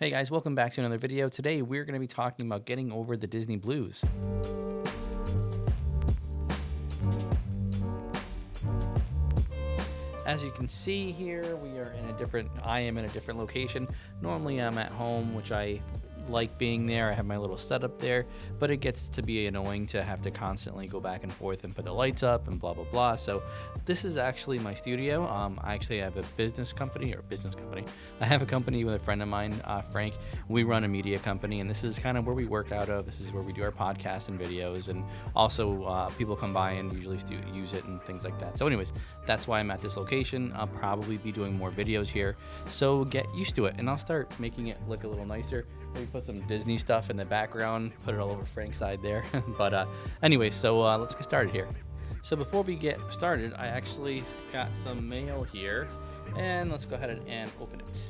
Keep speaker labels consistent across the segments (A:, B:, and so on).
A: Hey guys, welcome back to another video. Today we're going to be talking about getting over the Disney blues. As you can see here, I am in a different location. Normally I'm at home, which I like being there. I have my little setup there, but it gets to be annoying to have to constantly go back and forth and put the lights up and blah, blah, blah. So this is actually my studio. I actually have a business company. I have a company with a friend of mine, Frank. We run a media company, and this is kind of where we work out of. This is where we do our podcasts and videos, and also people come by and usually use it and things like that. So anyways, that's why I'm at this location. I'll probably be doing more videos here, so get used to it, and I'll start making it look a little nicer. Maybe put some Disney stuff in the background, put it all over Frank's side there. But anyway, so let's get started here. So before we get started, I actually got some mail here, and let's go ahead and open it.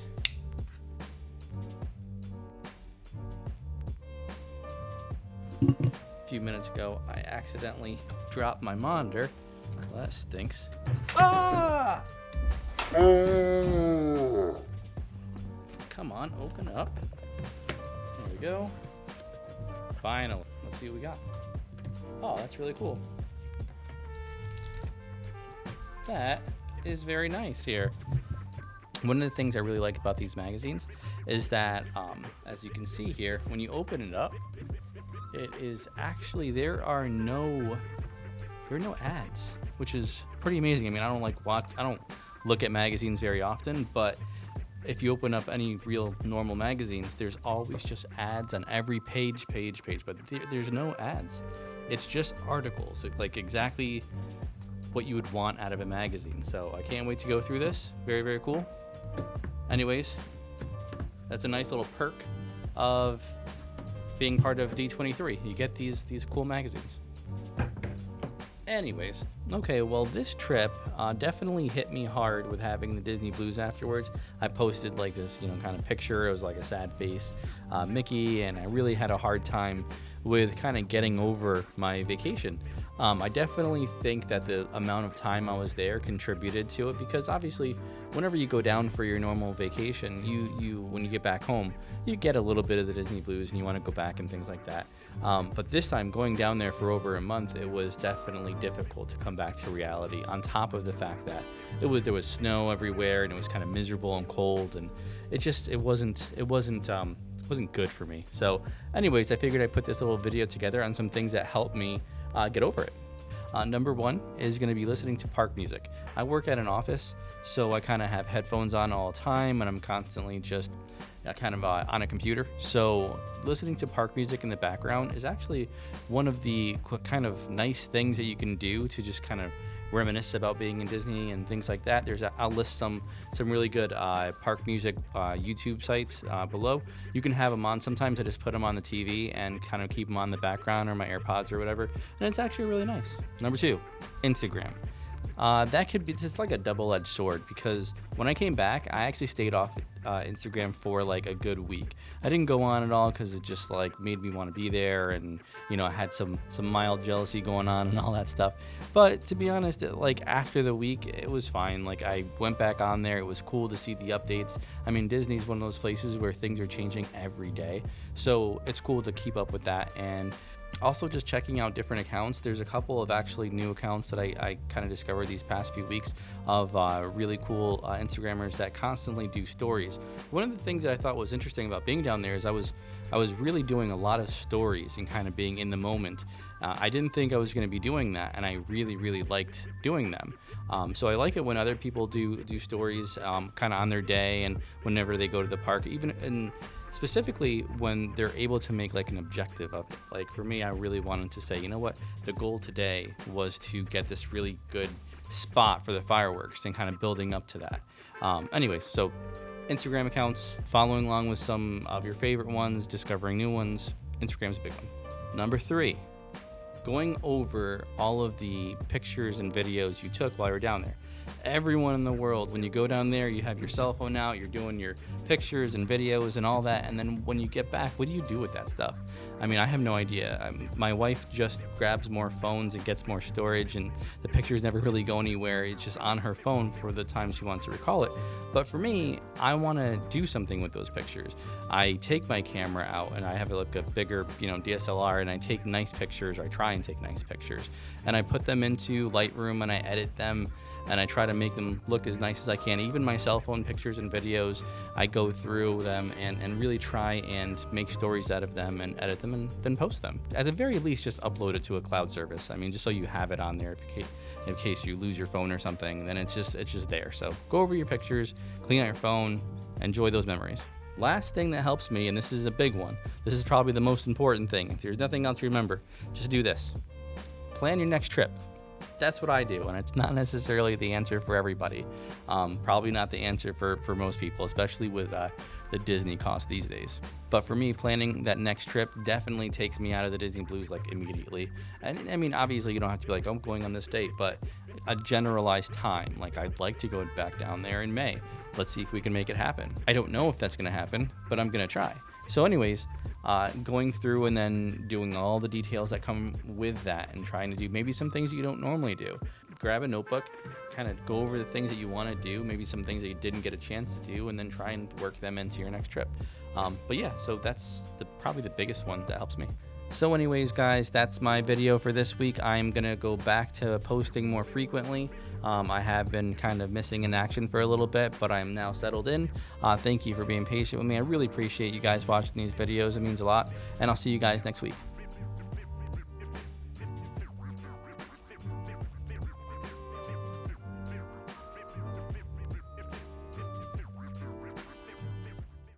A: A few minutes ago, I accidentally dropped my monitor. Well, that stinks. Ah! Come on, open up. There we go. Finally. Let's see what we got. Oh, that's really cool. That is very nice here. One of the things I really like about these magazines is that, as you can see here, when you open it up, it is actually, there are no ads, which is pretty amazing. I mean, I don't look at magazines very often, but if you open up any real normal magazines, there's always just ads on every page, but there's no ads. It's just articles, like exactly what you would want out of a magazine. So I can't wait to go through this. Very, very cool. Anyways, that's a nice little perk of being part of D23. You get these cool magazines. Anyways, okay, well, this trip definitely hit me hard with having the Disney blues afterwards. I posted like this, kind of picture. It was like a sad face Mickey, and I really had a hard time with kind of getting over my vacation. I definitely think that the amount of time I was there contributed to it, because obviously whenever you go down for your normal vacation, you when you get back home, you get a little bit of the Disney blues and you want to go back and things like that. But this time, going down there for over a month, it was definitely difficult to come back to reality, on top of the fact that there was snow everywhere, and it was kind of miserable and cold, and it wasn't good for me. So anyways, I figured I'd put this little video together on some things that helped me get over it. Number one is going to be listening to park music. I work at an office, so I kind of have headphones on all the time, and I'm constantly just on a computer. So listening to park music in the background is actually one of the kind of nice things that you can do to just kind of reminisce about being in Disney and things like that. I'll list some really good park music YouTube sites below. You can have them on. Sometimes I just put them on the TV and kind of keep them on the background, or my AirPods or whatever, and it's actually really nice. Number two, Instagram. That could be just like a double-edged sword, because when I came back, I actually stayed off Instagram for like a good week. I didn't go on at all because it just like made me want to be there, and I had some mild jealousy going on and all that stuff. But to be honest, like after the week, it was fine. Like I went back on there. It was cool to see the updates. I mean, Disney's one of those places where things are changing every day, so it's cool to keep up with that. And also just checking out different accounts. There's a couple of actually new accounts that I kind of discovered these past few weeks of really cool Instagrammers that constantly do stories. One of the things that I thought was interesting about being down there is I was really doing a lot of stories and kind of being in the moment. I didn't think I was going to be doing that, and I really, really liked doing them. So I like it when other people do stories kind of on their day and whenever they go to the park, specifically when they're able to make like an objective of it. Like for me, I really wanted to say, you know what, the goal today was to get this really good spot for the fireworks, and kind of building up to that. Anyways, so Instagram accounts, following along with some of your favorite ones, discovering new ones. Instagram's a big one. Number three, going over all of the pictures and videos you took while you were down there. Everyone in the world, when you go down there, you have your cell phone out, you're doing your pictures and videos and all that, and then when you get back, what do you do with that stuff? I mean, I have no idea. My wife just grabs more phones and gets more storage, and the pictures never really go anywhere. It's just on her phone for the time she wants to recall it. But for me, I want to do something with those pictures. I take my camera out and I have like a bigger, DSLR, and I take nice pictures, or I try and take nice pictures, and I put them into Lightroom and I edit them, and I try to make them look as nice as I can. Even my cell phone pictures and videos, I go through them and really try and make stories out of them and edit them and then post them. At the very least, just upload it to a cloud service. I mean, just so you have it on there in case you lose your phone or something, then it's just there. So go over your pictures, clean out your phone, enjoy those memories. Last thing that helps me, and this is a big one, this is probably the most important thing. If there's nothing else to remember, just do this. Plan your next trip. That's what I do, and it's not necessarily the answer for everybody. Probably not the answer for most people, especially with the Disney cost these days. But for me, planning that next trip definitely takes me out of the Disney blues like immediately. And I mean, obviously you don't have to be like, I'm going on this date, but a generalized time. Like, I'd like to go back down there in May. Let's see if we can make it happen. I don't know if that's going to happen, but I'm going to try. So anyways, going through and then doing all the details that come with that and trying to do maybe some things you don't normally do. Grab a notebook, kind of go over the things that you want to do, maybe some things that you didn't get a chance to do, and then try and work them into your next trip. But yeah, so that's probably the biggest one that helps me. So anyways, guys, that's my video for this week. I'm going to go back to posting more frequently. I have been kind of missing in action for a little bit, but I'm now settled in. Thank you for being patient with me. I really appreciate you guys watching these videos. It means a lot. And I'll see you guys next week.